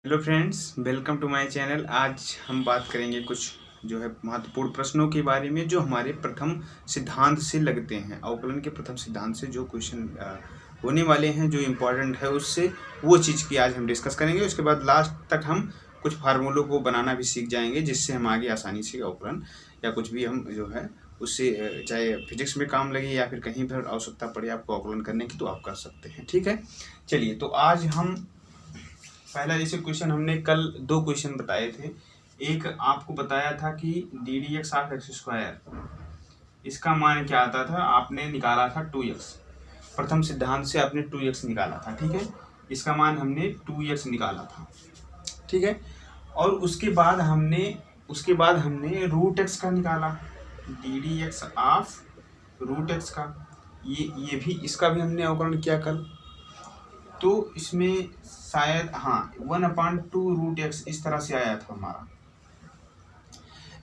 Hello friends, welcome to my channel. आज हम बात करेंगे कुछ जो है महत्वपूर्ण प्रश्नों के बारे में जो हमारे प्रथम सिद्धांत से लगते हैं। अवकलन के प्रथम सिद्धांत से जो क्वेश्चन होने वाले हैं, जो इम्पोर्टेंट है उससे, वो चीज़ की आज हम डिस्कस करेंगे। उसके बाद लास्ट तक हम कुछ फार्मूलों को बनाना भी सीख जाएंगे, जिससे हम आगे आसानी से अवकलन या कुछ भी हम जो है उससे, चाहे फिजिक्स में काम लगे या फिर कहीं पर आवश्यकता पड़े आपको अवकलन करने की, तो आप कर सकते हैं। ठीक है, चलिए। तो आज हम पहला जैसे क्वेश्चन हमने कल दो क्वेश्चन बताए थे। एक आपको बताया था कि D d x of x square, इसका मान क्या आता था, आपने निकाला था 2x। प्रथम सिद्धांत से आपने 2x निकाला था। ठीक है, इसका मान हमने 2x निकाला था। ठीक है, और उसके बाद हमने रूट एक्स का निकाला, d d x of root x का। ये भी, इसका भी हमने अवकलन किया कल। तो इसमें शायद 1/2√x इस तरह से आया था हमारा,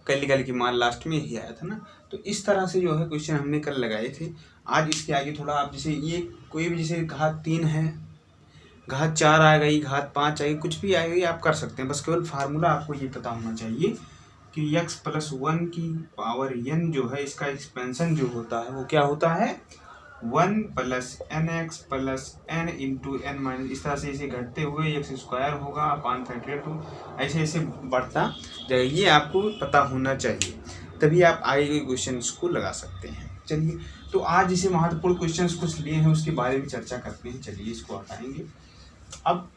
कल की मान लास्ट में ही आया था ना। तो इस तरह से जो है क्वेश्चन हमने कल लगाए थे। आज इसके आगे थोड़ा आप जैसे ये कोई भी, जैसे घात 3 है, घात 4 आ गई, घात 5 आ गई, कुछ भी आ गई, आप कर सकते हैं। बस केवल फार्मूला आपको ये पता होना चाहिए कि x+1 की पावर n जो है, इसका एक्सपेंशन जो होता है वो क्या होता है, 1 + nx + n × n-, इस तरह से इसे घटते हुए x स्क्वायर होगा अपान फैक्टोरियल 2, ऐसे ऐसे बढ़ता जाएगा। ये आपको पता होना चाहिए, तभी आप आगे के क्वेश्चंस को लगा सकते हैं। चलिए, तो आज इसे महत्वपूर्ण क्वेश्चंस कुछ लिए हैं, उसके बारे में चर्चा करते हैं। चलिए, इसको हटाएंगे। अब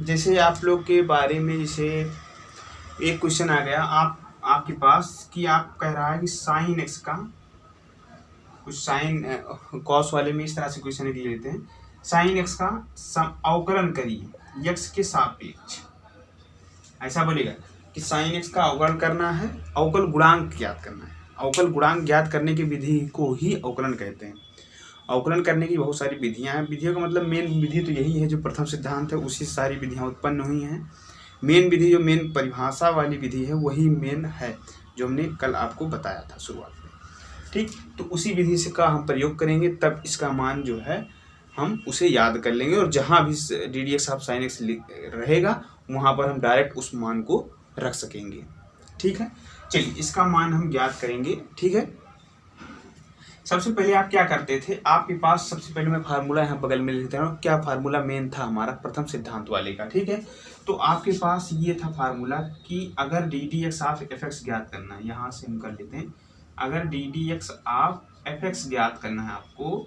जैसे आप लोग के बारे में, जैसे एक क्वेश्चन आ गया आपके पास कि आप कह रहा है कि साइन एक्स का कुछ, साइन कॉस वाले में इस तरह से क्वेश्चन ले लेते हैं। साइन एक्स का अवकलन करिए एक्स के सापेक्ष, ऐसा बोलेगा कि साइन एक्स का अवकलन करना है, अवकल गुणांक ज्ञात करना है। अवकल गुणांक ज्ञात करने की विधि को ही अवकलन कहते हैं। अवकलन करने की बहुत सारी विधियां हैं। विधियों का मतलब मेन विधि तो यही है, जो प्रथम सिद्धांत है उसी सारी विधियां उत्पन्न हुई हैं। मेन विधि, जो मेन परिभाषा वाली विधि है, वही मेन है जो हमने कल आपको बताया था शुरुआत में। ठीक, तो उसी विधि से का हम प्रयोग करेंगे, तब इसका मान जो है हम उसे याद कर लेंगे, और जहाँ भी D d x of sine x रहेगा वहाँ पर हम डायरेक्ट उस मान को रख सकेंगे। ठीक है, चलिए इसका मान हम ज्ञात करेंगे। ठीक है, सबसे पहले आप क्या करते थे, आपके पास सबसे पहले मैं फार्मूला यहाँ बगल में लिखता हूँ। क्या फार्मूला मेन था हमारा प्रथम सिद्धांत वाले का। ठीक है, तो आपके पास ये था फार्मूला कि अगर D d x of F x ज्ञात करना है, यहाँ से हम कर लेते हैं। अगर D d x of F x ज्ञात करना है आपको,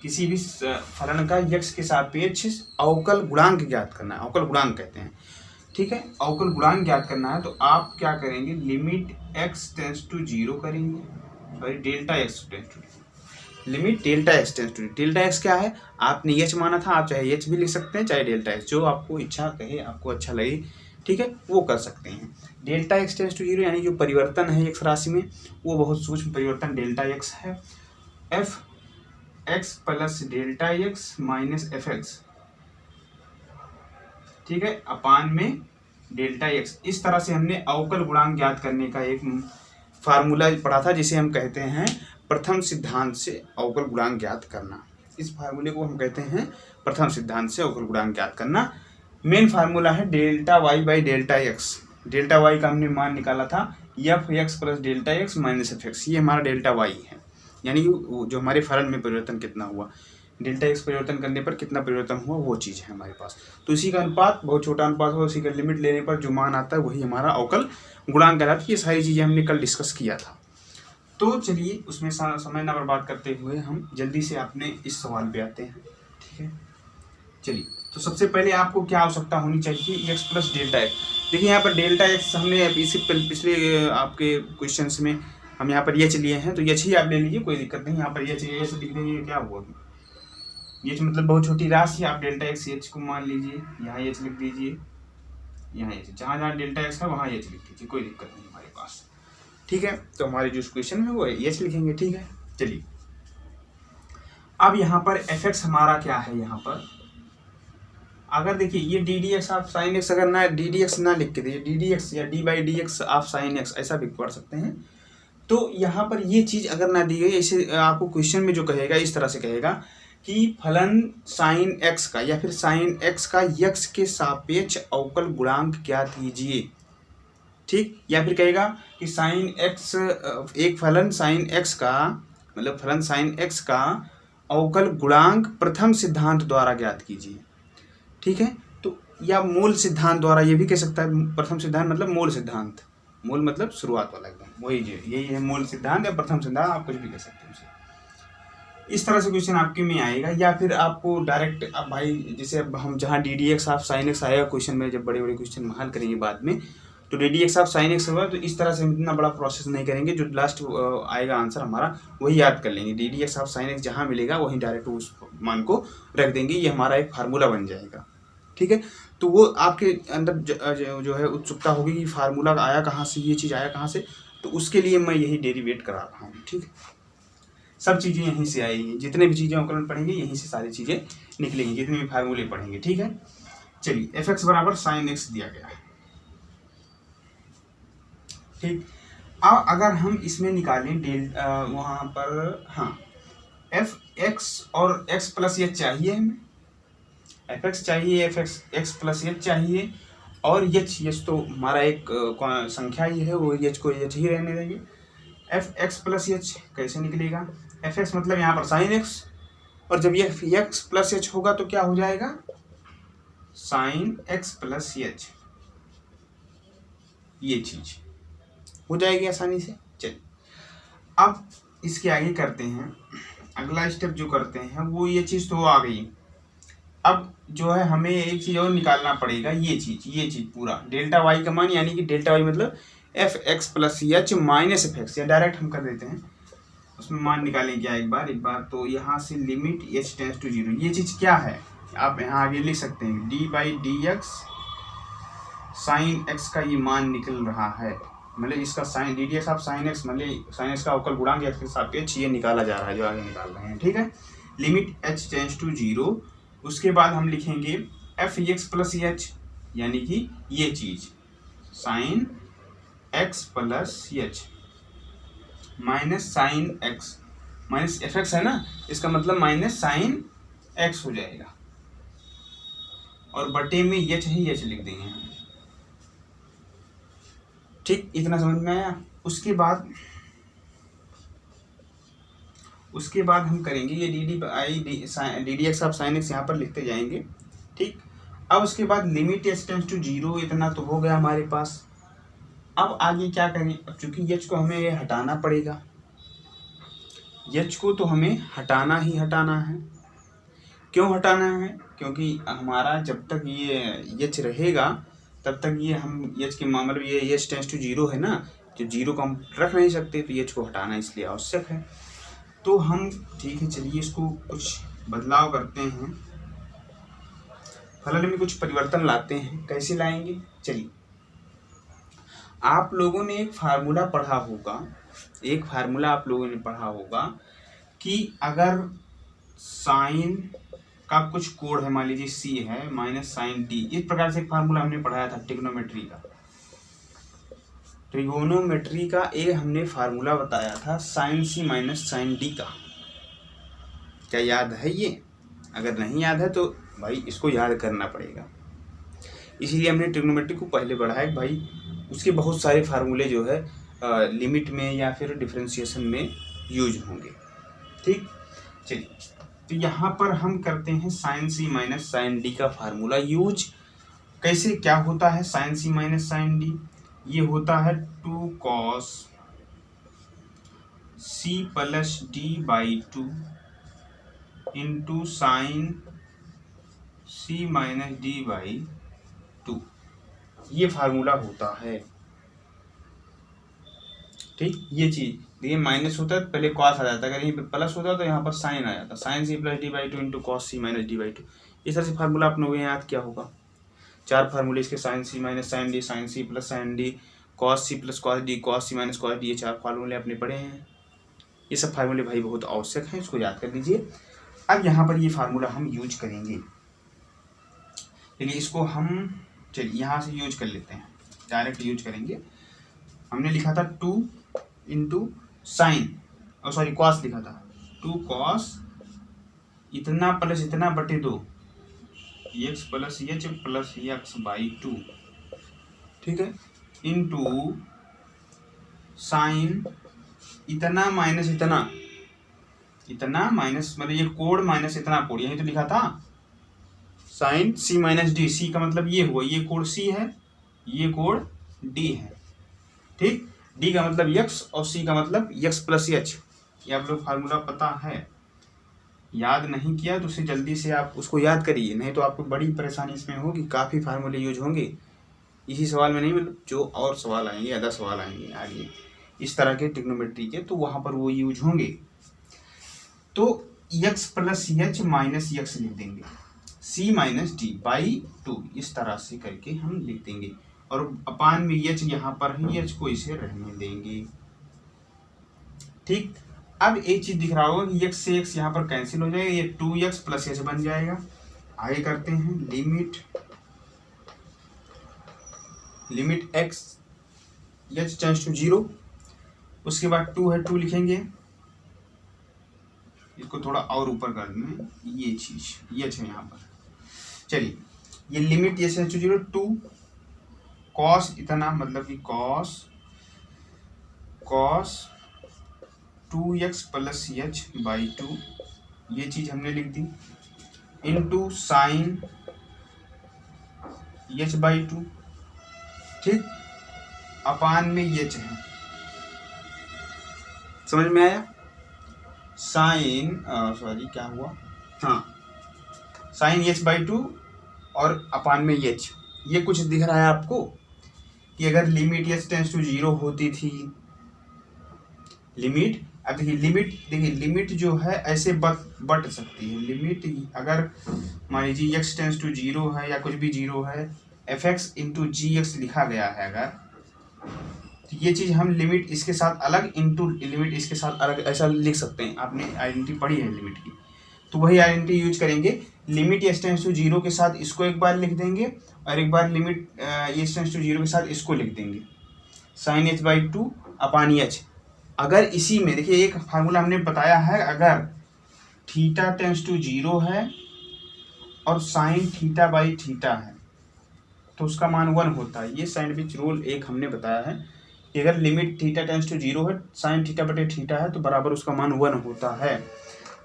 किसी भी फलन का x के सापेक्ष अवकल गुणांक ज्ञात करना है, अवकल गुणांक कहते हैं। ठीक है, अवकल गुणांक ज्ञात करना है, तो आप क्या करेंगे, लिमिट x टेंस टू 0 करेंगे, sorry delta x tends to, limit delta x tends to, delta x क्या है, आपने h माना था, आप चाहे h भी लिख सकते हैं, चाहे डेल्टा x, जो आपको इच्छा कहे, आपको अच्छा लगे, ठीक है, वो कर सकते हैं। डेल्टा x टेंस टू 0 यानी जो परिवर्तन है x राशि में, वो बहुत सूक्ष्म परिवर्तन डेल्टा x है। f x + delta x - f(x), ठीक है, अपान में डेल्टा x। इस तरह से हमने अवकल गुणांक ज्ञात करने का एक फार्मूला पढ़ा था, जिसे हम कहते हैं प्रथम सिद्धांत से अवकल गुणांक ज्ञात करना। इस फार्मूले को हम कहते हैं प्रथम सिद्धांत से अवकल गुणांक ज्ञात करना। मेन फार्मूला है delta y / delta x। Delta y का हमने मान निकाला था f(x + डेल्टा x - f(x), ये हमारा डेल्टा y है, यानी जो हमारे फलन में परिवर्तन कितना हुआ, डेल्टा x परिवर्तन करने पर कितना परिवर्तन हुआ, वो चीज़ है हमारे पास। तो इसी का अनुपात, बहुत छोटा अनुपात हो, उसी का लिमिट लेने पर जो मान आता है वही हमारा अवकल गुणांक कहलाता है। ये सारी चीज़ें हमने कल डिस्कस किया था। तो चलिए, उसमें समय ना बर्बाद करते हुए हम जल्दी से अपने इस सवाल पे आते हैं। ठीक है, चलिए, तो सबसे पहले आपको क्या आवश्यकता होनी चाहिए, x + डेल्टा x। देखिए यहाँ पर डेल्टा x हमने पिछले आपके क्वेश्चंस में हम यहाँ पर h लिए हैं, तो h ही आप ले लीजिए, कोई दिक्कत नहीं। यहाँ पर h लिख देंगे, क्या हुआ, h मतलब बहुत छोटी राशि, आप डेल्टा x h को मान लीजिए, यहाँ h लिख दीजिए, यहाँ h, जहाँ जहाँ डेल्टा x है वहाँ h लिख दीजिए, कोई दिक्कत नहीं हमारे पास। ठीक है, तो हमारे जो क्वेश्चन है वो h लिखेंगे। ठीक है, चलिए, अब यहाँ पर f(x) हमारा क्या है, यहाँ पर अगर देखिए ये D d x of sine x, अगर ना डी डी एक्स ना लिख के दीजिए, डी डी एक्स या d/dx ऑफ साइन एक्स, ऐसा भी पढ़ सकते हैं। तो यहाँ पर ये चीज़ अगर ना दी गई, ऐसे आपको क्वेश्चन में जो कहेगा, इस तरह से कहेगा कि फलन साइन एक्स का या फिर साइन एक्स का यक्स के सापेक्ष अवकल गुणांक ज्ञात कीजिए। ठीक, या फिर कहेगा कि साइन एक्स एक फलन साइन एक्स का मतलब फलन साइन एक्स का अवकल गुणांक प्रथम सिद्धांत द्वारा ज्ञात कीजिए। ठीक है, तो या मूल सिद्धांत द्वारा, ये भी कह सकता है। प्रथम सिद्धांत मतलब मूल सिद्धांत, मूल मतलब शुरुआत वाला एकदम वही यही है मूल सिद्धांत या प्रथम सिद्धांत, आप कुछ भी कह सकते हैं उसे। इस तरह से क्वेश्चन आपके में आएगा। या फिर आपको डायरेक्ट अब भाई जैसे अब हम जहाँ D d x of sine x आएगा क्वेश्चन में, जब बड़े बड़े क्वेश्चन हल करेंगे बाद में, तो D d x of sine x होगा तो इस तरह से हम इतना बड़ा प्रोसेस नहीं करेंगे। जो लास्ट आएगा आंसर हमारा वही याद कर लेंगे। D d x of sine x जहाँ मिलेगा वहीं डायरेक्ट उस मान को रख देंगे, ये हमारा एक फार्मूला बन जाएगा। ठीक है, तो वो आपके अंदर जो है उत्सुकता होगी कि फार्मूला आया कहाँ से, ये चीज़ आया कहाँ से, तो उसके लिए मैं यही डेरिवेट करा रहा हूँ। ठीक है, सब चीज़ें यहीं से आएंगी, जितने भी चीज़ें अवकलन पढ़ेंगे यहीं से सारी चीज़ें निकलेंगी, जितने भी फार्मूले पढ़ेंगे। ठीक है, चलिए एफ एक्स बराबर साइन एक्स दिया गया है। ठीक, अब अगर हम इसमें निकालें वहाँ पर, हाँ, एफ एक्स और एक्स प्लस एच चाहिए हमें, एफ एक्स चाहिए, एफ एक्स प्लस एच चाहिए, और एच तो हमारा एक संख्या ही है, वो एच को एच ही रहने देंगे। एफ एक्स प्लस एच कैसे निकलेगा? एफ एक्स मतलब यहाँ पर साइन एक्स, और जब ये एक्स प्लस एच होगा तो क्या हो जाएगा? साइन एक्स प्लस एच, ये चीज हो जाएगी आसानी से। चलिए अब इसके आगे करते हैं, अगला स्टेप जो करते हैं वो ये चीज़ तो आ गई। अब जो है हमें एक चीज़ और निकालना पड़ेगा, ये चीज़ पूरा डेल्टा वाई का मान, यानी कि डेल्टा वाई मतलब F x plus h minus F x, या डायरेक्ट हम कर देते हैं उसमें मान निकालें क्या एक बार तो यहाँ से लिमिट एच टेंड्स टू 0, ये चीज़ क्या है आप यहाँ आगे लिख सकते हैं, D by D x sine x का ये मान निकल रहा है, मतलब इसका साइन डी डी एक्स आप साइन एक्स मतलब साइन एक्स का अवकल गुणांक एक्स के सापेक्ष ये निकाला जा रहा है जो आगे निकाल रहे हैं। ठीक है, लिमिट एच टेंड्स टू 0, उसके बाद हम लिखेंगे एफ एक्स प्लस एच, यानी कि ये चीज sign X plus h minus sine x minus F x है ना, इसका मतलब माइनस साइन एक्स हो जाएगा, और बटे में एच ही एच लिख देंगे हम। ठीक, इतना समझ में आया। उसके बाद हम करेंगे ये डी डी एक्स आप साइन एक्स यहाँ पर लिखते जाएंगे। ठीक, अब उसके बाद लिमिट एच टेंड्स टू 0, इतना तो हो गया हमारे पास। अब आगे क्या करें, अब चूंकि एच को हमें हटाना पड़ेगा, एच को तो हमें हटाना ही हटाना है। क्यों हटाना है? क्योंकि हमारा जब तक ये एच रहेगा तब तक ये हम एच के मतलब ये एच टेंड्स टू 0 है ना, जो 0 को हम रख नहीं सकते, तो एच को हटाना इसलिए आवश्यक है। तो हम ठीक है, चलिए इसको कुछ बदलाव करते हैं, फलन में कुछ परिवर्तन लाते हैं। कैसे लाएंगे? चलिए, आप लोगों ने एक फार्मूला पढ़ा होगा कि अगर साइन का कुछ कोण है, मान लीजिए सी है माइनस साइन डी, इस प्रकार से एक फार्मूला हमने पढ़ाया था ट्रिगोनोमेट्री का एक हमने फार्मूला बताया था साइन सी माइनस साइन डी का। क्या याद है ये? अगर नहीं याद है तो भाई इसको याद करना पड़ेगा, इसीलिए हमने ट्रिगोनोमेट्री को पहले बढ़ाया भाई। उसके बहुत सारे फार्मूले जो है लिमिट में या फिर डिफरेंशिएशन में यूज होंगे। ठीक, चलिए तो यहाँ पर हम करते हैं साइन सी माइनस साइन डी का फार्मूला यूज। कैसे क्या होता है साइन सी माइनस साइन डी? ये होता है 2 cos c plus d by 2 into sine C minus d by 2, ये फार्मूला होता है। ठीक, ये चीज देखिए माइनस होता है पहले कॉस आ जाता है, अगर यहीं पे प्लस होता तो यहाँ पर साइन आ जाता, sine C plus d by 2 into cos C minus d by 2। इस तरह से फार्मूला आप लोगों ने याद किया होगा। 4 फार्मूले इसके, साइन सी माइनस साइन डी, साइन सी plus sine D, cos C plus cos D, cos सी माइनस कॉस डी, ये 4 फार्मूले आपने पढ़े हैं। ये सब फार्मूले भाई बहुत आवश्यक हैं, इसको याद कर लीजिए। अब यहाँ पर ये फार्मूला हम यूज करेंगे, लेकिन इसको हम चलिए यहाँ से यूज कर लेते हैं, डायरेक्ट यूज करेंगे। हमने लिखा था 2 इंटू साइन, और सॉरी कॉस लिखा था, 2 cos इतना प्लस इतना बटे 2 x plus H plus x by 2, ठीक है, इंटू साइन इतना माइनस इतना, इतना माइनस मतलब ये कोड माइनस इतना कोड, यही तो लिखा था साइन सी माइनस डी, सी का मतलब ये हुआ, ये कोड सी है, ये कोड डी है, ठीक। डी का मतलब x और सी का मतलब x प्लस एच। ये आप लोग फार्मूला पता है, याद नहीं किया तो उसे जल्दी से आप उसको याद करिए, नहीं तो आपको बड़ी परेशानी इसमें होगी, काफ़ी फार्मूले यूज होंगे इसी सवाल में, नहीं मतलब जो और सवाल आएंगे, अदर सवाल आएंगे आगे इस तरह के ट्रिग्नोमेट्री के, तो वहाँ पर वो यूज होंगे। तो x plus h minus x लिख देंगे, c माइनस डी बाई 2, इस तरह से करके हम लिख देंगे, और अपान में एच यहाँ पर है, एच को इसे रहने देंगे, ठीक। अब एक चीज दिख रहा होगा कि x से x यहाँ पर कैंसिल हो जाएगा, ये 2x प्लस एच बन जाएगा। आगे करते हैं, limit x h tends to 0, उसके बाद 2 है, 2 लिखेंगे, इसको थोड़ा और ऊपर कर दें, ये चीज ये है यहाँ पर। चलिए ये limit h tends to 0 2 cos इतना मतलब कि cos 2x plus H by 2, ये चीज हमने लिख दी, इंटू साइन एच बाई 2, ठीक, अपान में एच है, समझ में आया। साइन सॉरी क्या हुआ, हाँ साइन एच बाई 2 और अपान में एच, ये कुछ दिख रहा है आपको कि अगर लिमिट एच टेंड्स टू 0 होती थी, लिमिट, अब देखिए लिमिट जो है ऐसे बट सकती है, लिमिट अगर मान लीजिए x टेंड्स टू 0 है या कुछ भी 0 है, fx इंटू जी एक्स लिखा गया है अगर, तो ये चीज़ हम लिमिट इसके साथ अलग इंटू लिमिट इसके साथ अलग ऐसा लिख सकते हैं, आपने आइडेंटिटी पढ़ी है लिमिट की, तो वही आइडेंटिटी यूज करेंगे। लिमिट x टेंड्स टू 0 के साथ इसको एक बार लिख देंगे, और एक बार लिमिट x टेंड्स टू 0 के साथ इसको लिख देंगे, sine h by 2 upon h. अगर इसी में देखिए एक फार्मूला हमने बताया है, अगर थीटा टेंड्स टू 0 है और साइन थीटा बाई थीटा है तो उसका मान 1 होता है, ये सैंडविच रूल एक हमने बताया है कि अगर लिमिट थीटा टेंड्स टू 0 है, साइन थीटा बटे थीटा है, तो बराबर उसका मान 1 होता है।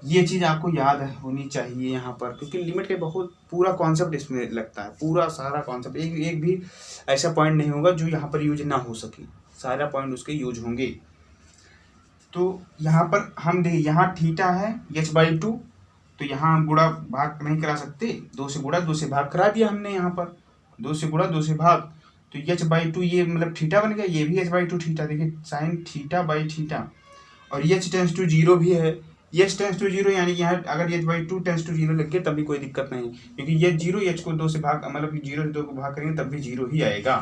ये चीज़ आपको याद होनी चाहिए यहाँ पर, क्योंकि लिमिट के बहुत पूरा कॉन्सेप्ट इसमें लगता है, पूरा सारा कॉन्सेप्ट, एक भी ऐसा पॉइंट नहीं होगा जो यहाँ पर यूज ना हो सके, सारा पॉइंट उसके यूज होंगे। तो यहाँ पर हम देखिए यहाँ थीटा है एच बाई 2, तो यहाँ गुणा भाग नहीं करा सकते, 2 से गुणा 2 से भाग करा दिया हमने, यहाँ पर 2 से गुणा 2 से भाग, तो एच बाई 2 ये मतलब थीटा बन गया, ये भी एच बाई 2 थीटा, देखिए साइन थीटा बाई थीटा, और एच टेंड्स टू 0 भी है, एच टेंड्स टू 0 यानी कि यहाँ अगर एच बाई 2 टेंड्स टू 0 लग गया तब भी कोई दिक्कत नहीं, क्योंकि ये 0 एच को 2 से भाग मतलब कि 0 से 2 को भाग करेंगे तब भी 0 ही आएगा,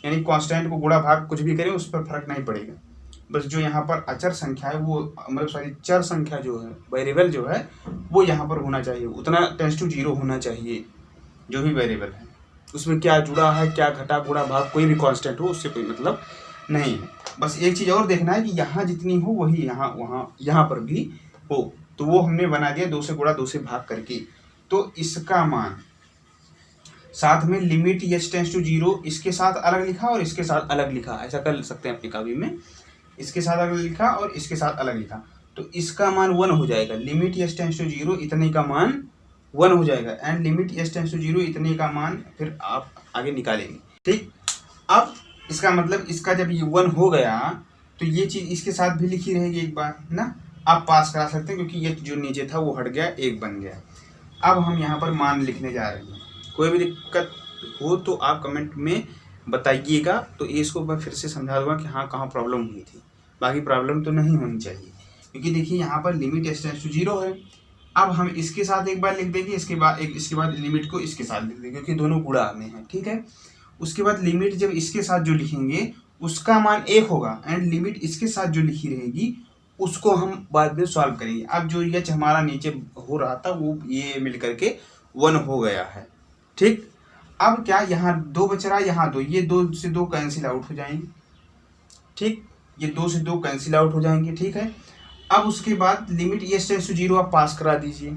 यानी कांस्टेंट को गुणा भाग कुछ भी करें उस पर फर्क नहीं पड़ेगा। बस जो यहाँ पर अचर संख्या है वो मतलब सॉरी चर संख्या जो है, वेरिएबल जो है वो यहाँ पर होना चाहिए, उतना टेंड्स टू 0 होना चाहिए, जो भी वेरिएबल है उसमें क्या जुड़ा है, क्या घटा गुणा भाग कोई भी कांस्टेंट हो उससे कोई मतलब नहीं है। बस एक चीज़ और देखना है कि यहाँ जितनी हो वही यहाँ पर भी हो, तो वो हमने बना दिया 2 से गुणा 2 से भाग करके। तो इसका मान साथ में लिमिट एच टेंड्स टू 0 इसके साथ अलग लिखा और इसके साथ अलग लिखा, ऐसा कर सकते हैं अपनी कॉपी में, इसके साथ अलग लिखा और इसके साथ अलग लिखा, तो इसका मान 1 हो जाएगा, लिमिट एच टेंड्स टू 0 इतने का मान 1 हो जाएगा, and limit h tends to 0 इतने का मान फिर आप आगे निकालेंगे, ठीक। अब इसका मतलब इसका जब ये 1 हो गया तो ये चीज़ इसके साथ भी लिखी रहेगी एक बार ना, आप पास करा सकते हैं क्योंकि ये जो नीचे था वो हट गया, 1 बन गया। अब हम यहाँ पर मान लिखने जा रहे हैं, कोई भी दिक्कत हो तो आप कमेंट में बताइएगा, तो इसको मैं फिर से समझा दूंगा कि हाँ कहाँ प्रॉब्लम हुई थी, बाकी प्रॉब्लम तो नहीं होनी चाहिए, क्योंकि देखिए यहाँ पर लिमिट एच टेंड्स टू 0 है। अब हम इसके साथ एक बार लिख देंगे, इसके बाद लिमिट को इसके साथ लिख देंगे क्योंकि दोनों गुणा में है, ठीक है। उसके बाद लिमिट जब इसके साथ जो लिखेंगे उसका मान 1 होगा, एंड लिमिट इसके साथ जो लिखी रहेगी उसको हम बाद में सॉल्व करेंगे। अब जो एच हमारा नीचे हो रहा था वो ये मिल करके 1 हो गया है, ठीक। अब क्या यहाँ 2 बच रहा है, यहाँ 2, ये 2 से 2 कैंसिल आउट हो जाएंगे, ठीक, ये 2 से 2 कैंसिल आउट हो जाएंगे, ठीक है। अब उसके बाद लिमिट एच टेंड्स टू 0 आप पास करा दीजिए,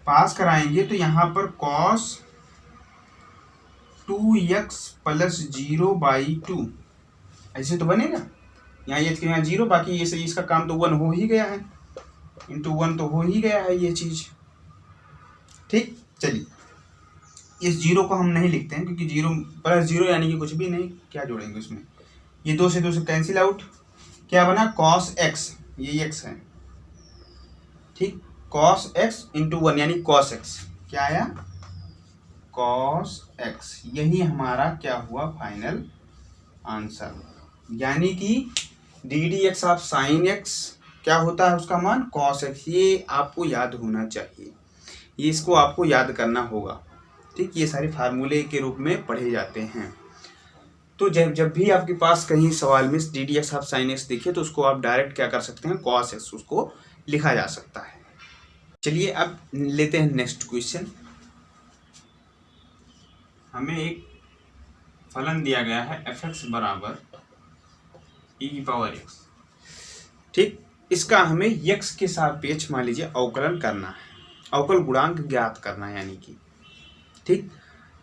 पास कराएंगे तो यहाँ पर cos 2x प्लस 0/2 ऐसे तो बनेगा। यहाँ ये यहाँ 0, बाकी ये से इसका काम तो 1 हो ही गया है, इंटू 1 तो हो ही गया है ये चीज। ठीक, चलिए इस 0 को हम नहीं लिखते हैं क्योंकि 0 प्लस 0 यानी कि कुछ भी नहीं, क्या जोड़ेंगे उसमें, ये 2 से 2 से कैंसिल आउट, क्या बना cos x, ये x है। ठीक, cos x इंटू 1 यानी cos x, क्या आया cos x, यही हमारा क्या हुआ फाइनल आंसर। यानी कि ddx ऑफ sin x क्या होता है, उसका मान cos x। ये आपको याद होना चाहिए, ये इसको आपको याद करना होगा। ठीक, ये सारे फार्मूले के रूप में पढ़े जाते हैं। तो जब भी आपके पास कहीं सवाल में ddx ऑफ sin x दिखे तो उसको आप डायरेक्ट क्या कर सकते हैं, cos x उसको लिखा जा सकता है। चलिए अब लेते हैं नेक्स्ट क्वेश्चन। हमें एक फलन दिया गया है fx बराबर e⁻x। ठीक, इसका हमें x के सापेक्ष मान लीजिए अवकलन करना है, अवकल गुणांक ज्ञात करना है यानी कि। ठीक,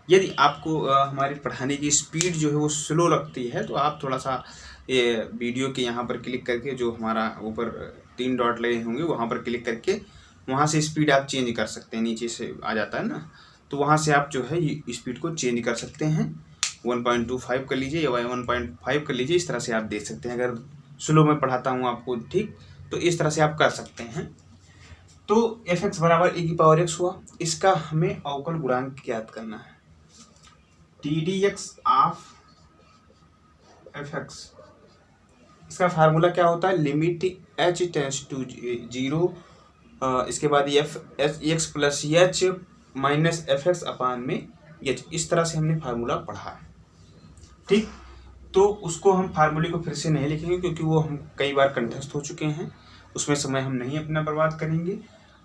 यदि आपको हमारी पढ़ाने की स्पीड जो है वो स्लो लगती है तो आप थोड़ा सा ये वीडियो के यहाँ पर क्लिक करके, जो हमारा ऊपर 3 डॉट लगे होंगे वहाँ पर क्लिक करके वहाँ से स्पीड आप चेंज कर सकते हैं, नीचे से आ जाता है ना, तो वहाँ से आप जो है ये स्पीड को चेंज कर सकते हैं। 1.25 कर लीजिए या 1.5 कर लीजिए, इस तरह से आप देख सकते हैं। अगर स्लो में पढ़ाता हूँ आपको, ठीक, तो इस तरह से आप कर सकते हैं। तो fx बराबर e⁻x हुआ, इसका हमें अवकल गुणांक ज्ञात करना है। ddx ऑफ fx, इसका फार्मूला क्या होता है, लिमिट h टेंड्स टू 0, इसके बाद x plus h minus fx अपान में h, इस तरह से हमने फार्मूला पढ़ा है। ठीक, तो उसको हम फार्मूले को फिर से नहीं लिखेंगे क्योंकि वो हम कई बार कंठस्थ हो चुके हैं, उसमें समय हम नहीं अपना बर्बाद करेंगे।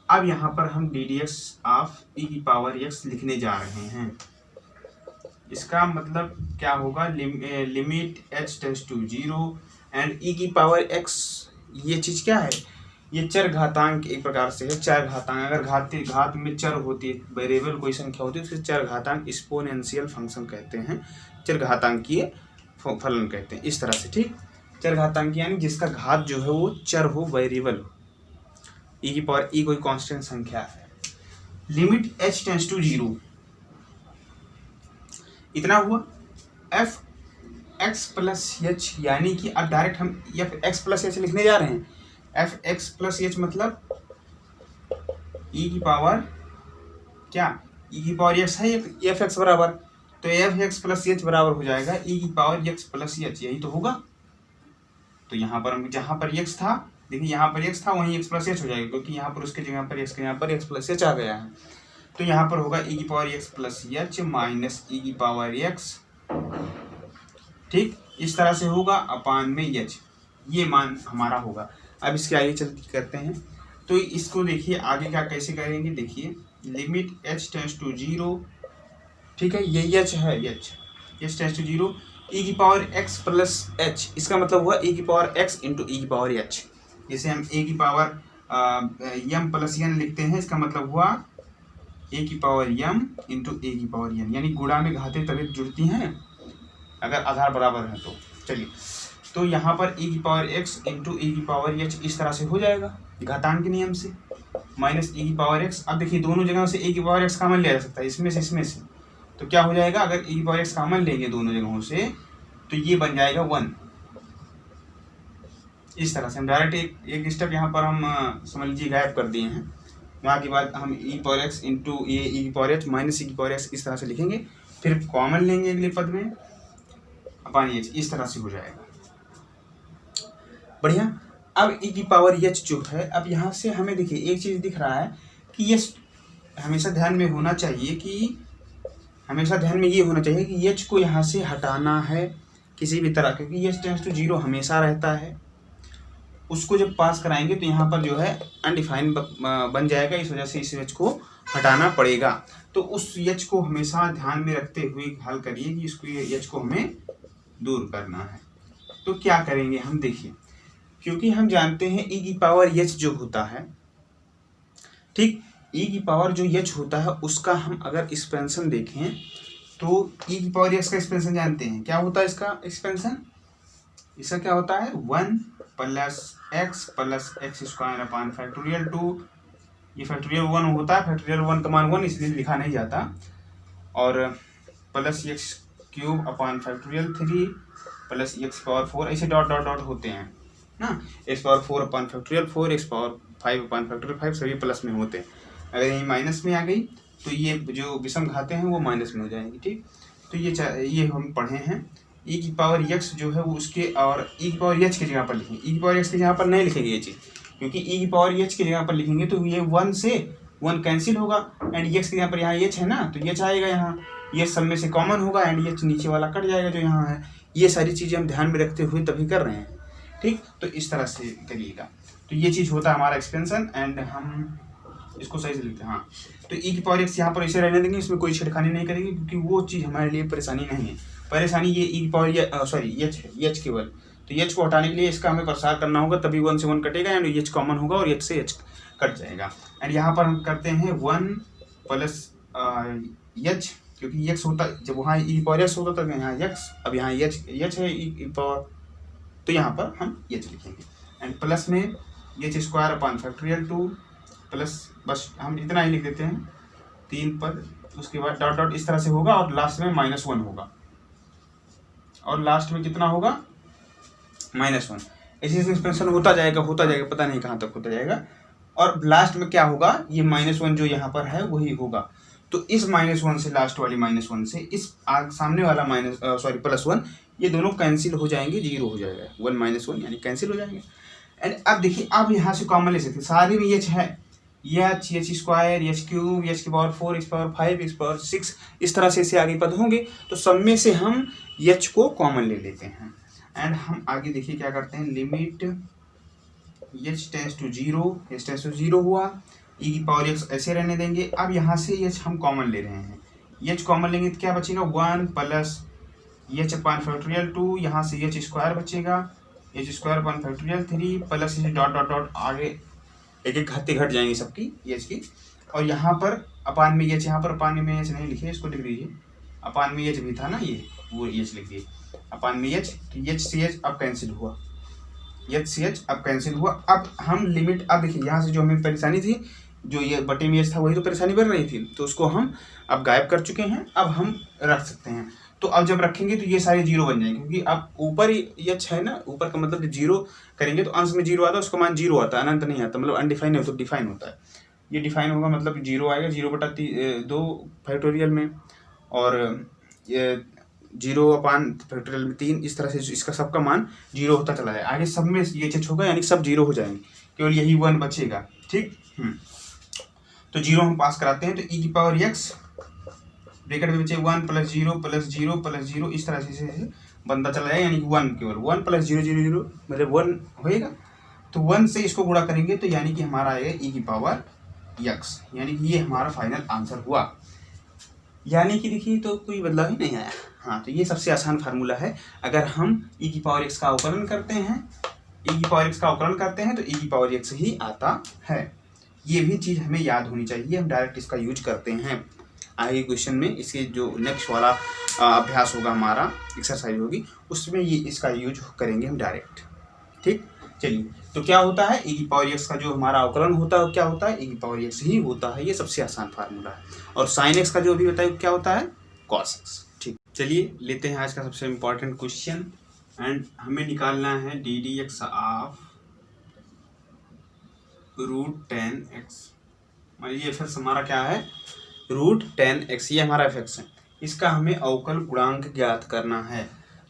अब यहाँ पर हम ddx ऑफ e⁻x लिखने जा रहे हैं। इसका मतलब क्या होगा, limit h tends to 0 and e⁻x, ये चीज़ क्या है, ये चर घातांक एक प्रकार से है। चर घातांक, अगर घात में चर होती है, वेरिएबल कोई संख्या होती है, उसके चर घातांक एक्सपोनेंशियल फंक्शन कहते हैं, चर घातांकीय फलन कहते हैं, इस तरह से। ठीक, चर घातांकीय यानी जिसका घात जो है वो चर हो, वेरिएबल हो। e कोई कांस्टेंट संख्या है। लिमिट h टेंड्स टू 0 इतना हुआ, fx प्लस एच, यानी कि अब डायरेक्ट हम fx प्लस एच लिखने जा रहे हैं। fx प्लस एच मतलब क्या, e⁻x है fx बराबर, तो fx प्लस एच बराबर हो जाएगा e⁻x प्लस एच, यही तो होगा। तो यहाँ पर जहाँ पर x था, देखिए यहाँ पर x था, वहीं x प्लस एच हो जाएगा क्योंकि यहाँ पर उसके जगह पर x के यहाँ पर x प्लस एच आ गया है। तो यहाँ पर होगा e⁻x plus h minus e⁻x। ठीक, इस तरह से होगा अपान में h, ये मान हमारा होगा। अब इसके आगे चलते करते हैं, तो इसको देखिए आगे क्या कैसे करेंगे। देखिए लिमिट h टेंड्स टू 0, ठीक है, ये h है, h tends to 0, e⁻x plus h, इसका मतलब हुआ e⁻x इंटू e⁻h। जैसे हम m प्लस n लिखते हैं, इसका मतलब हुआ a⁻m इंटू a⁻n, यानी गुणा में घातें तभी जुड़ती हैं अगर आधार बराबर है तो। चलिए, तो यहाँ पर e⁻x इंटू e⁻h इस तरह से हो जाएगा घातांक के नियम से, माइनस e⁻x। अब देखिए दोनों जगह से e⁻x कॉमन लिया जा सकता है, इसमें से तो क्या हो जाएगा, अगर e⁻x कॉमन लेंगे दोनों जगहों से तो ये बन जाएगा 1। इस तरह से हम डायरेक्ट एक स्टेप यहाँ पर हम समझ लीजिए गायब कर दिए हैं। वहाँ के बाद हम e⁻x into e⁻h minus e⁻x इस तरह से लिखेंगे, फिर कॉमन लेंगे अगले पद में अपान h, इस तरह से हो जाएगा। बढ़िया। अब e⁻h जो है, अब यहाँ से हमें देखिए एक चीज़ दिख रहा है कि ये हमेशा ध्यान में होना चाहिए कि h को यहाँ से हटाना है किसी भी तरह, क्योंकि h टेंड्स टू 0 हमेशा रहता है। उसको जब पास कराएंगे तो यहाँ पर जो है अनडिफाइन बन जाएगा, इस वजह से इस h को हटाना पड़ेगा। तो उस h को हमेशा ध्यान में रखते हुए हल करिए कि इसको h को हमें दूर करना है। तो क्या करेंगे हम, देखिए, क्योंकि हम जानते हैं e⁻h जो होता है, ठीक, ई की पावर जो एच होता है उसका हम अगर एक्सपेंशन देखें तो ई की पावर एक्स का एक्सपेंशन जानते हैं, क्या होता है इसका एक्सपेंशन, इसका क्या होता है 1 + x² अपान फैक्टोरियल 2, ये फैक्टोरियल 1 होता है, फैक्टोरियल 1 का मान 1 इसलिए लिखा नहीं जाता, और +x³ अपान फैक्टोरियल 3 + x⁴ ऐसे डॉट डॉट डॉट होते हैं ना, x⁴ अपान फैक्टोरियल 4, x⁵ अपान फैक्टोरियल 5 सभी प्लस में होते हैं। अगर ये माइनस में आ गई तो ये जो विषम घातें हैं वो माइनस में हो जाएंगी। ठीक, तो ये हम पढ़े हैं। ई की पावर x जो है वो उसके, और ई की पावर h की जगह पर लिखेंगे, ई की पावर x की जगह पर नहीं लिखेंगे ये चीज़, क्योंकि ई की पावर h की जगह पर लिखेंगे तो ये 1 से 1 कैंसिल होगा, एंड x की जगह पर यहाँ h है ना, तो h आएगा यहाँ, ये सब में से कॉमन होगा, एंड h नीचे वाला कट जाएगा जो यहाँ है। ये सारी चीज़ें हम ध्यान में रखते हुए तभी कर रहे हैं। ठीक, तो इस तरह से करिएगा, तो ये चीज़ होता है हमारा एक्सपेंशन, एंड हम इसको सही से लिखते हैं। हाँ, तो ई की पावर x यहाँ पर ऐसे रहने देंगे, इसमें कोई छेड़खानी नहीं करेंगे, क्योंकि वो चीज़ हमारे लिए परेशानी नहीं है। परेशानी ये ई की पावर सॉरी एच है, एच केवल, तो एच को हटाने के लिए इसका हमें प्रसार करना होगा, तभी 1 से 1 कटेगा, एंड एच कॉमन होगा और एच से एच कट जाएगा। एंड यहाँ पर हम करते हैं 1 + एच, क्योंकि एक्स होता, जब वहाँ ई की पावर एक्स होता तब यहाँ एक्स, अब यहाँ एच है ई की पावर, तो यहाँ पर हम एच लिखेंगे, एंड प्लस में h² अपान फैक्टोरियल 2 प्लस, बस हम इतना ही लिख देते हैं 3 पर, उसके बाद डॉट डॉट इस तरह से होगा, और लास्ट में -1 होगा, और लास्ट में कितना होगा -1। ऐसे एक्सपेंशन होता जाएगा पता नहीं कहाँ तक होता जाएगा, और लास्ट में क्या होगा, ये -1 जो यहाँ पर है वही होगा। तो इस -1 से, लास्ट वाली -1 से इस सामने वाला +1, ये दोनों कैंसिल हो जाएंगे, 0 हो जाएगा, 1 - 1 यानी कैंसिल हो जाएंगे। एंड अब देखिए, अब यहाँ से कॉमन ले सकते हैं, सारे में h है, h, h² h³ h⁴ x⁵ x⁴ इस तरह से आगे पद होंगे, तो सब में से हम h को कॉमन ले लेते हैं। एंड हम आगे देखिए क्या करते हैं, लिमिट h टेंड्स टू 0 हुआ, ई की पावर x ऐसे रहने देंगे। अब यहाँ से h हम कॉमन ले रहे हैं, h कॉमन लेंगे तो क्या बचेगा 1 + h अपान फैक्टोरियल 2, यहाँ से h² बचेगा, h² upon factorial 3 plus dot dot dot आगे एक एक घाते घट जाएंगी सबकी h की, और यहाँ पर अपान में h, यहाँ पर अपान में h नहीं लिखे, इसको लिख दीजिए, अपान में h भी था ना, ये वो h लिख दिए, अपान में h, तो h से h अब कैंसिल हुआ, h से h अब कैंसिल हुआ। अब हम लिमिट, अब देखिए यहाँ से जो हमें परेशानी थी, जो ये बटे में h था वही तो परेशानी बन रही थी, तो उसको हम अब गायब कर चुके हैं, अब हम रख सकते हैं। तो अब जब रखेंगे तो ये सारे 0 बन जाएंगे, क्योंकि अब ऊपर ही h है ना, ऊपर का मतलब 0 करेंगे तो अंश में 0 आता है, उसका मान 0 आता है, अनंत नहीं आता, मतलब अनडिफाइन है तो डिफाइन होता है। ये डिफाइन होगा मतलब 0 आएगा, 0/2 फैक्टोरियल में, और 0 अपान फैक्टोरियल में 3, इस तरह से इसका सबका मान 0 होता चला जाए। आगे सब में ये h होगा, यानी सब 0 हो जाएंगे, केवल यही 1 बचेगा। ठीक, तो 0 हम पास कराते हैं, तो ई की पावर x ब्रैकेट में बचे 1 + 0 + 0 + 0, इस तरह से बनता चला जाएगा, यानी 1 केवल 1 + 0 0 0 मतलब 1 होएगा, तो 1 से इसको गुणा करेंगे तो यानी कि हमारा आएगा ई की पावर x, यानी कि ये हमारा फाइनल आंसर हुआ। यानी कि देखिए, तो कोई बदलाव ही नहीं आया। हाँ, तो ये सबसे आसान फार्मूला है। अगर हम ई की पावर x का अवकलन करते हैं, तो ई की पावर x ही आता है। ये भी चीज़ हमें याद होनी चाहिए, हम डायरेक्ट इसका यूज करते हैं आगे क्वेश्चन में। इसके जो नेक्स्ट वाला अभ्यास होगा, हमारा एक्सरसाइज होगी, उसमें ये इसका यूज करेंगे हम डायरेक्ट। ठीक, चलिए, तो क्या होता है, ई की पावर x का जो हमारा अवकलन होता है क्या होता है, ई की पावर x ही होता है। ये सबसे आसान फार्मूला है। और sin x का जो भी बताया क्या होता है, cos x। ठीक, चलिए लेते हैं आज का सबसे इम्पोर्टेंट क्वेश्चन, एंड हमें निकालना है ddx ऑफ √10x। मान लीजिए f हमारा क्या है, √10x, ये हमारा f है। इसका हमें अवकल गुणांक ज्ञात करना है।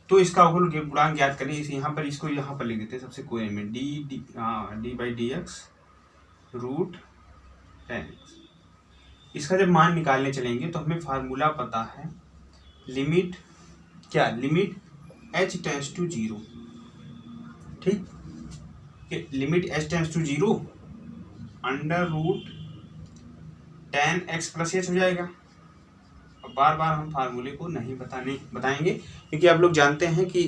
तो इसका अवकल गुणांक ज्ञात करें, इसे यहाँ पर, इसको यहाँ पर लिख देते हैं सबसे कोने में, d/dx √10x। इसका जब मान निकालने चलेंगे तो हमें फार्मूला पता है, लिमिट h टेंड्स टू 0। ठीक, limit h tends to 0 √10x + h हो जाएगा। अब बार बार हम फार्मूले को नहीं बताएंगे, क्योंकि आप लोग जानते हैं कि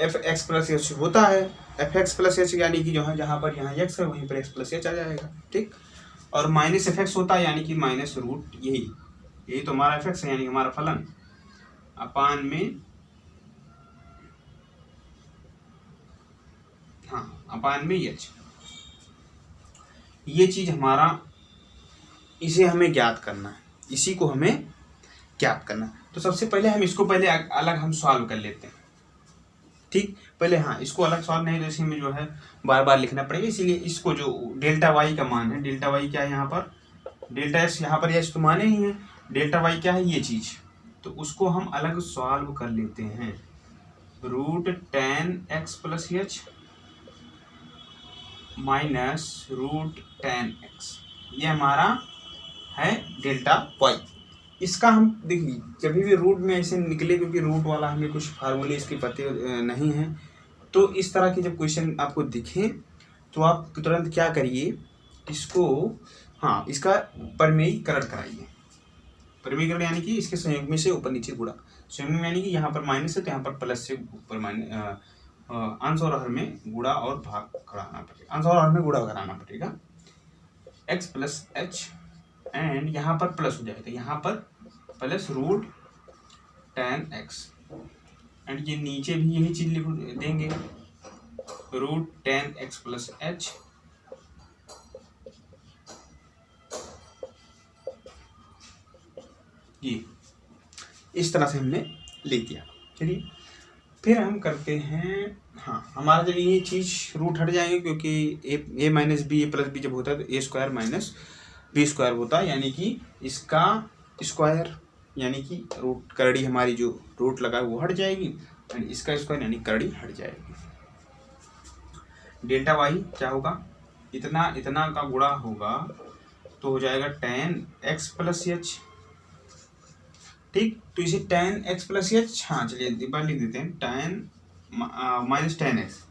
fx + h होता है, fx + h यानी कि जो है, जहाँ पर यहाँ x है वहीं पर x + h आ जाएगा। ठीक, और माइनस एफ एक्स होता है यानी कि माइनस रूट यही तो हमारा एफ एक्स है, यानी हमारा फलन अपान में, हाँ अपान में एच। ये चीज हमारा, इसे हमें ज्ञात करना है, इसी को हमें ज्ञात करना है। तो सबसे पहले हम इसको पहले अलग हम सॉल्व कर लेते हैं, ठीक। पहले हाँ इसको अलग सॉल्व नहीं, तो इसी में जो है बार बार लिखना पड़ेगा, इसीलिए इसको जो डेल्टा वाई का मान है, डेल्टा वाई क्या है यहाँ पर, डेल्टा एस यहाँ पर एच तो माने ही है, डेल्टा वाई क्या है ये चीज, तो उसको हम अलग सॉल्व कर लेते हैं। Root ten x plus h minus root ten x, ये हमारा है डेल्टा वाई। इसका हम देखिए जब भी रूट में ऐसे निकले, क्योंकि रूट वाला हमें कुछ फार्मूले इसके पते नहीं हैं, तो इस तरह के जब क्वेश्चन आपको दिखे तो आप तुरंत क्या करिए, इसको हाँ इसका परिमेयीकरण कराइए। परिमेयीकरण यानी कि इसके संयुग्मी से ऊपर नीचे गुणा, संयुग्मी यानी कि यहाँ पर माइनस है तो यहाँ पर प्लस से ऊपर माइनस, अंश और हर में गुणा और भाग कराना पड़ेगा, अंश और हर में गुणा कराना पड़ेगा। एक्स प्लस एच एंड यहाँ पर प्लस हो जाएगा, यहाँ पर plus root ten x, and ये नीचे भी यही चीज लिख देंगे, root ten x plus H ये इस तरह से हमने लिख दिया। चलिए फिर हम करते हैं, हाँ हमारा जब ये चीज रूट हट जाएंगे, क्योंकि ए माइनस बी ए प्लस बी जब होता है तो ए स्क्वायर माइनस बी स्क्वायर होता है, यानी कि इसका स्क्वायर यानी कि रूट करड़ी हमारी जो रूट लगा है वो हट जाएगी, एंड इसका स्क्वायर यानी करड़ी हट जाएगी। डेल्टा वाई क्या होगा, इतना इतना का गुणा होगा तो हो जाएगा टेन एक्स प्लस एच, ठीक। तो इसे टेन एक्स प्लस एच, हाँ चलिए एक बार लिख देते हैं, टेन माइनस टेन एक्स,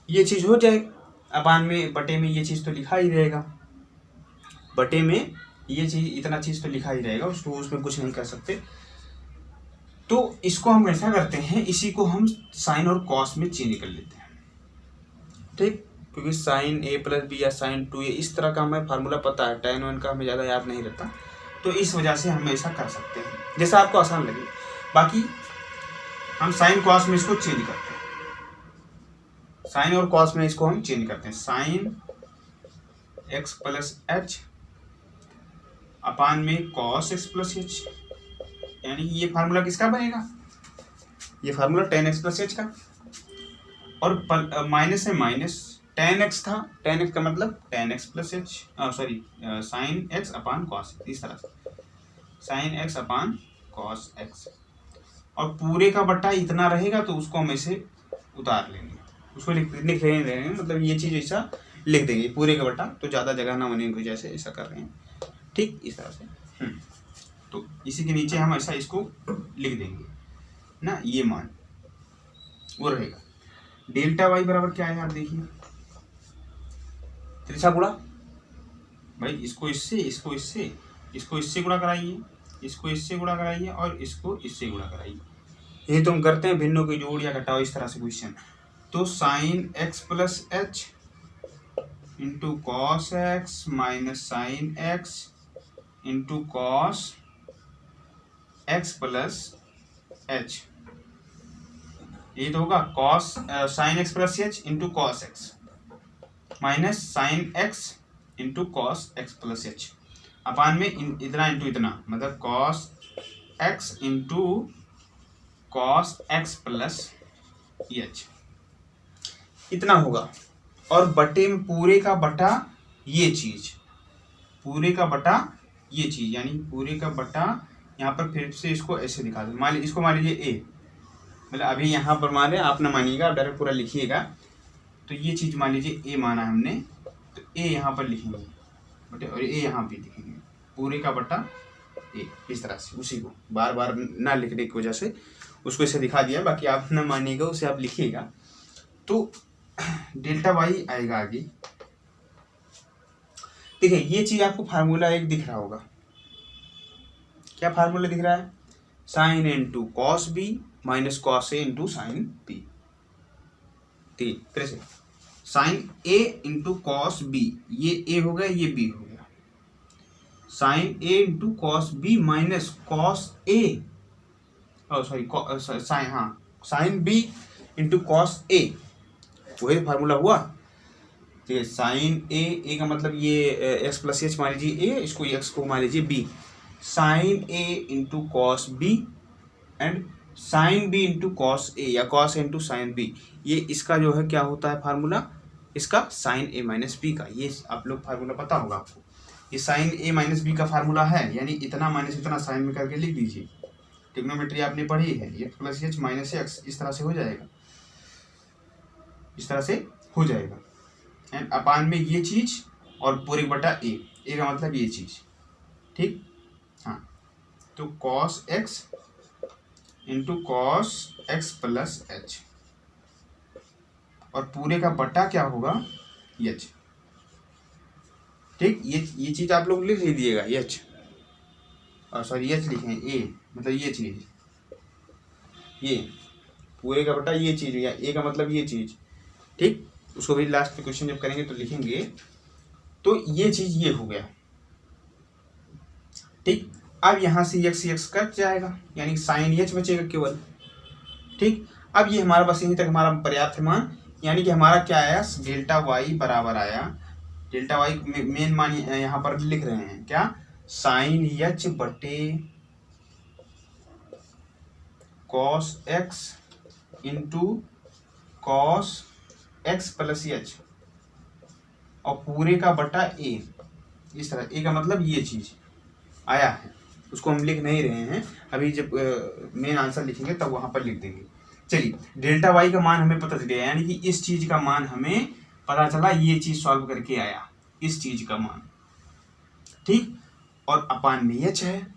ये चीज हो जाएगा। अपान में बटे में ये चीज तो लिखा ही रहेगा, बटे में ये चीज इतना चीज तो लिखा ही रहेगा, उसको उसमें कुछ नहीं कर सकते। तो इसको हम ऐसा करते हैं, इसी को हम साइन और कॉस में चेंज कर लेते हैं, ठीक। क्योंकि साइन ए प्लस बी या साइन टू ए इस तरह का हमें फार्मूला पता है, टेन वन का हमें ज़्यादा याद नहीं रहता, तो इस वजह से हम ऐसा कर सकते हैं जैसा आपको आसान लगे। बाकी हम साइन कॉस में इसको चेंज करते हैं, साइन और कॉस में इसको हम चेंज करते हैं, sign X plus H upon में कॉस एक्स प्लस एच, यानी ये फार्मूला किसका बनेगा, ये formula ten x plus H का, और माइनस से माइनस टेन एक्स था, टेन एक्स का मतलब ten x plus H, sorry sine x अपान कॉस, इस तरह से साइन एक्स अपान कॉस एक्स, और पूरे का बट्टा इतना रहेगा तो उसको हम ऐसे उतार लेंगे, उसको लिख लेंगे, मतलब ये चीज़ ऐसा लिख देंगे, पूरे का बट्टा तो ज़्यादा जगह ना बने जैसे ऐसा कर रहे हैं, ठीक इस तरह से। तो इसी के नीचे हम ऐसा इसको लिख देंगे ना, ये मान वो रहेगा। डेल्टा वाई बराबर क्या है आप देखिए, त्रिछा गुणा, भाई इसको इससे, इसको इससे, इसको इससे गुणा कराइए, इसको इससे गुणा कराइए और इसको इससे गुणा कराइए, ये तो हम करते हैं भिन्नों की जोड़ या घटाओ इस तरह से क्वेश्चन। तो sine X plus H into cos X minus sine X into cos X plus H, ये तो होगा cos sine X plus H into cos X minus sine X into cos X plus H, upon में इतना into इतना, मतलब cos X into cos X plus H, इतना होगा। और बटे में पूरे का बटा ये चीज, पूरे का बटा ये चीज, यानी पूरे का बटा, यहाँ पर फिर से इसको ऐसे दिखा दो, मान लीजिए इसको मान लीजिए ए, मतलब अभी यहाँ पर मान रहे आप ना मानिएगा, डायरेक्ट पूरा लिखिएगा। तो ये चीज मान लीजिए ए माना हमने, तो ए यहाँ पर लिखेंगे बटे, और ए यहाँ पे लिखेंगे, पूरे का बटा ए, इस तरह से। उसी को बार बार ना लिखने की वजह से उसको ऐसे दिखा दिया, बाकी आप ना मानिएगा, उसे आप लिखिएगा। तो डेल्टा वाई आएगा आगे। देखिए ये चीज आपको फार्मूला एक दिख रहा होगा, क्या फार्मूला दिख रहा है, sine into cos B minus cos A into sine B, ठीक। फिर से sine A into cos B, ये ए हो गया ये बी हो गया, sine A into cos B minus cos A, sorry sine, हाँ sine B into cos A, वही फार्मूला हुआ। ठीक है, साइन ए का मतलब ये एक्स प्लस एच मान लीजिए ए, इसको एक्स को मान लीजिए B, sine A into cos B and sine B into cos A या cos A into sine B, ये इसका जो है क्या होता है फार्मूला, इसका साइन ए माइनस बी का, ये आप लोग फार्मूला पता होगा आपको, ये साइन ए माइनस बी का फार्मूला है, यानी इतना माइनस इतना साइन में करके लिख दीजिए। ट्रिग्नोमेट्री आपने पढ़ी है, x plus h minus x, इस तरह से हो जाएगा, इस तरह से हो जाएगा, एंड अपान में ये चीज और पूरे बटा ए का मतलब ये चीज, ठीक। हाँ, तो cos X into cos X plus H, और पूरे का बटा क्या होगा एच, ठीक। ये चीज आप लोग लिख लीजिएगा, एच, और सॉरी एच लिखें, ए मतलब ये चीज, ये पूरे का बटा ये चीज, या ए का मतलब ये चीज, ठीक। उसको भी लास्ट में क्वेश्चन जब करेंगे तो लिखेंगे, तो ये चीज ये हो गया, ठीक। अब यहां से एक्स कट जाएगा, यानी साइन एच बचेगा केवल, ठीक। अब ये हमारा बस यहीं तक हमारा पर्याप्त मान, यानी कि हमारा क्या आया, डेल्टा वाई बराबर आया, डेल्टा वाई मेन मान यहाँ पर लिख रहे हैं क्या, साइन एच बटे cos X into cos X plus H, और पूरे का बटा ए, इस तरह, ए का मतलब ये चीज आया है, उसको हम लिख नहीं रहे हैं अभी, जब मेन आंसर लिखेंगे तब वहां पर लिख देंगे। चलिए, डेल्टा वाई का मान हमें पता चल गया, यानी कि इस चीज का मान हमें पता चला, ये चीज सॉल्व करके आया, इस चीज का मान, ठीक। और अपान में एच है,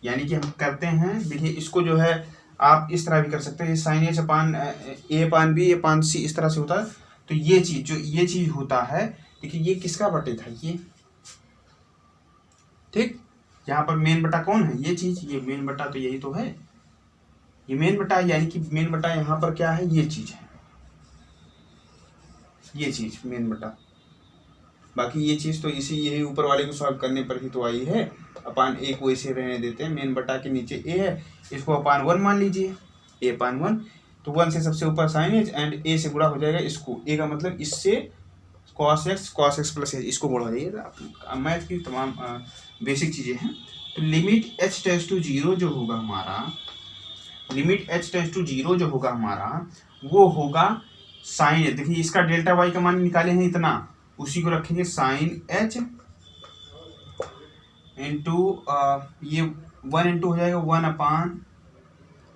यानी कि हम करते हैं, देखिए इसको जो है आप इस तरह भी कर सकते हैं, साइन एच अपान ए अपान बी अपान सी, इस तरह से होता है। तो ये चीज जो ये चीज होता है, देखिए ये किसका बटे था, ये, ठीक। यहाँ पर मेन बटा कौन है, ये चीज, ये मेन बटा तो यही तो है, ये मेन बटा, यानी कि मेन बटा यहाँ पर क्या है, ये चीज है, ये चीज मेन बटा, बाकी ये चीज तो इसी यही ऊपर वाले को सॉल्व करने पर ही तो आई है। अपान ए को ऐसे रहने देते हैं, मेन बटा के नीचे ए है, इसको अपान 1 मान लीजिए, ए अपान 1, तो 1 से सबसे ऊपर साइन एच एंड ए से गुणा हो जाएगा इसको, ए का मतलब इससे कॉस एक्स प्लस एच, इसको गुणा हो जाएगा। मैथ की तमाम बेसिक चीज़ें हैं। तो लिमिट एच टेंड्स टू 0 जो होगा हमारा, लिमिट एच टेंड्स टू 0 जो होगा हमारा, वो होगा साइन एच, देखिए इसका डेल्टा वाई का मान निकाले हैं इतना, उसी को रखेंगे साइन एच इंटू ये 1 इंटू हो जाएगा 1 अपान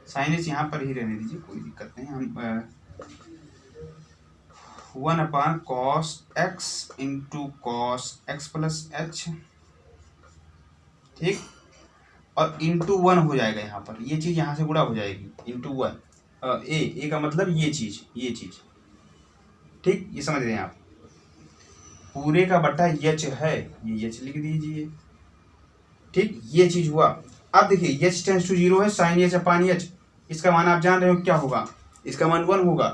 साइन एच, यहाँ पर ही रहने दीजिए, कोई दिक्कत नहीं, हम 1 अपान cos X into cos X plus H, ठीक। और इंटू 1 हो जाएगा यहाँ पर, ये चीज़ यहाँ से गुणा हो जाएगी, इंटू 1, ए का मतलब ये चीज़, ठीक, ये समझ रहे हैं आप। पूरे का बटा एच है, ये एच लिख दीजिए, ठीक, ये चीज हुआ। अब देखिए एच टेंड्स टू 0 है, साइन एच अपान एच, इसका मान आप जान रहे हो क्या होगा, इसका मान 1 होगा।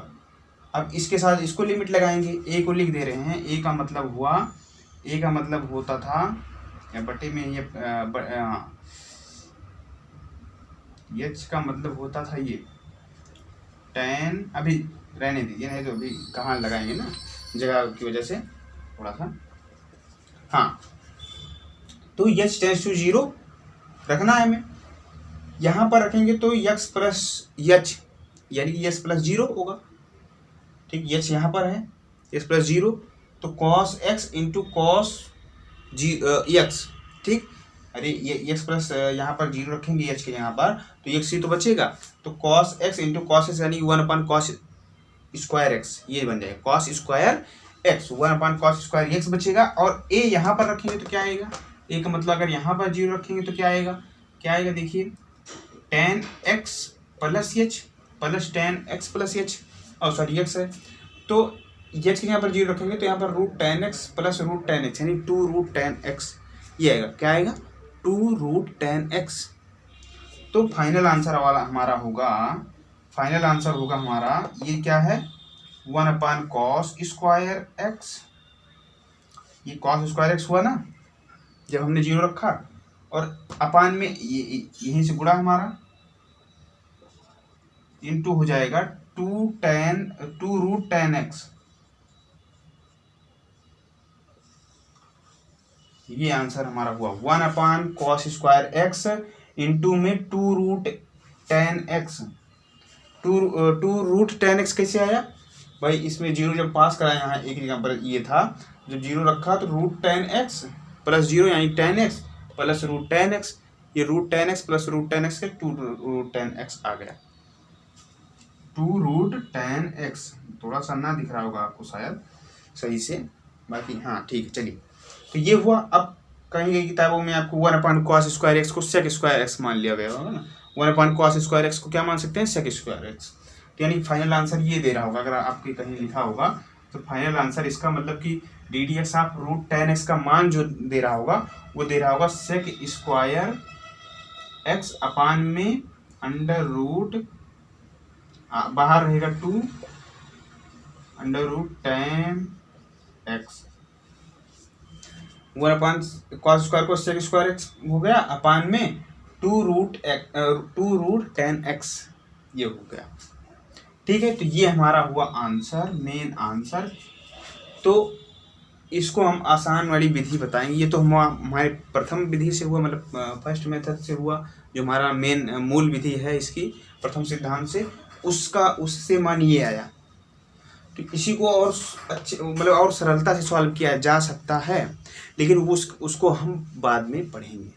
अब इसके साथ इसको लिमिट लगाएंगे, ए को लिख दे रहे हैं, ए का मतलब हुआ, ए का मतलब होता था, या बटे में ये एच का मतलब होता था ये टेन, अभी रहने दीजिए, नहीं तो अभी कहाँ लगाएंगे ना, जगह की वजह से थोड़ा सा, हाँ। तो एच टेंड्स टू 0 रखना है हमें, यहाँ पर रखेंगे तो एक्स प्लस एच, यानी कि एक्स प्लस 0 होगा, ठीक, एच यहाँ पर है, एक्स प्लस 0, तो cos X into cos x, ठीक। अरे ये एक्स प्लस यहाँ पर 0 रखेंगे एच के यहाँ पर, तो एक्स ही तो बचेगा, तो cos X into cos x, यानी 1 अपान कॉस स्क्वायर एक्स, ये बन जाएगा कॉस स्क्वायर एक्स, 1 अपान कॉस स्क्वायर एक्स बचेगा। और ए यहाँ पर रखेंगे तो क्या आएगा, ए का मतलब अगर यहाँ पर 0 रखेंगे तो क्या आएगा, देखिए ten x plus H plus ten x plus H, और सॉरी एक्स है, तो एच के यहाँ पर 0 रखेंगे तो यहाँ पर root ten x plus root ten x, यानी 2 रूट टेन एक्स, ये आएगा, क्या आएगा, 2 रूट टेन एक्स। तो फाइनल आंसर वाला हमारा होगा, फाइनल आंसर होगा हमारा, ये क्या है, 1 अपान कॉस स्क्वायर एक्स, ये कॉस स्क्वायर एक्स हुआ ना, जब हमने 0 रखा और अपान में यहीं से गुणा हमारा इनटू हो जाएगा 2√10x। ये आंसर हमारा हुआ 1/cos² x इंटू में 2√10x। 2√10x कैसे आया भाई, इसमें 0 जब पास करा, यहाँ एक एग्जाम्पल ये था, जब 0 रखा तो √10x प्लस 0 यानी 10x प्लस √10x, ये √10x प्लस √10x के 2√10x आ गया। 2√10x थोड़ा सा ना दिख रहा होगा आपको शायद सही से, बाकी हाँ ठीक है। चलिए तो ये हुआ। अब कहीं कहीं किताबों में आपको 1/cos² x को sec² x मान लिया गया होगा ना। 1/cos² x को क्या मान सकते हैं, sec² x। यानी फाइनल आंसर ये दे रहा होगा, अगर आपके कहीं लिखा होगा तो फाइनल आंसर इसका मतलब कि ddx ऑफ √10x का मान जो दे रहा होगा वो दे रहा होगा sec² x अपान में अंडर बाहर रहेगा 2 √10x। 1/cos² को sec² x हो गया अपान में 2√10x ये हो गया। ठीक है, तो ये हमारा हुआ आंसर, मेन आंसर। तो इसको हम आसान वाली विधि बताएंगे। ये तो हमारे प्रथम विधि से हुआ, मतलब फर्स्ट मेथड से हुआ, जो हमारा मेन मूल विधि है इसकी, प्रथम सिद्धांत से, उससे मान ये आया। तो इसी को और अच्छे मतलब और सरलता से सॉल्व किया जा सकता है, लेकिन उसको हम बाद में पढ़ेंगे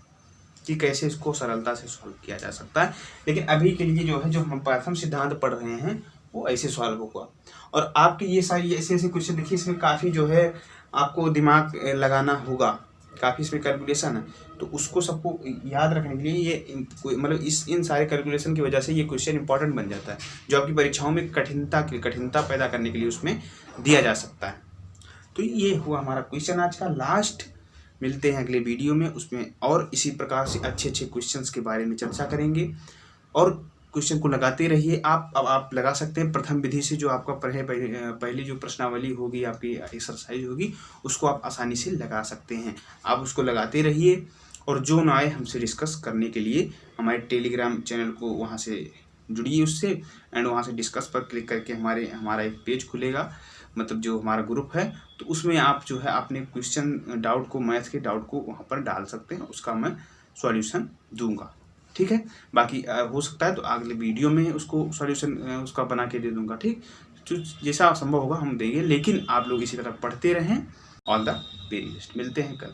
कि कैसे इसको सरलता से सॉल्व किया जा सकता है। लेकिन अभी के लिए जो है, जो हम प्रथम सिद्धांत पढ़ रहे हैं वो ऐसे सॉल्व होगा। और आपके ये सारी ऐसे ऐसे क्वेश्चन देखिए, इसमें काफ़ी जो है आपको दिमाग लगाना होगा, काफ़ी इसमें कैलकुलेशन है, तो उसको सबको याद रखने के लिए ये मतलब इन सारे कैलकुलेशन की वजह से ये क्वेश्चन इंपॉर्टेंट बन जाता है, जो आपकी परीक्षाओं में कठिनता पैदा करने के लिए उसमें दिया जा सकता है। तो ये हुआ हमारा क्वेश्चन आज का लास्ट। मिलते हैं अगले वीडियो में, उसमें और इसी प्रकार से अच्छे अच्छे क्वेश्चंस के बारे में चर्चा करेंगे। और क्वेश्चन को लगाते रहिए आप। अब आप लगा सकते हैं प्रथम विधि से, जो आपका पहली जो प्रश्नावली होगी, आपकी एक्सरसाइज होगी, उसको आप आसानी से लगा सकते हैं। आप उसको लगाते रहिए, और जो ना आए हमसे डिस्कस करने के लिए हमारे टेलीग्राम चैनल को वहाँ से जुड़िए उससे, एंड वहाँ से डिस्कस पर क्लिक करके हमारा एक पेज खुलेगा, मतलब जो हमारा ग्रुप है, तो उसमें आप जो है अपने क्वेश्चन डाउट को, मैथ के डाउट को वहाँ पर डाल सकते हैं, उसका मैं सॉल्यूशन दूंगा। ठीक है, बाकी हो सकता है तो अगले वीडियो में उसको सॉल्यूशन उसका बना के दे दूंगा। ठीक, जो जैसा संभव होगा हम देंगे, लेकिन आप लोग इसी तरह पढ़ते रहें। All the very best. मिलते हैं कल।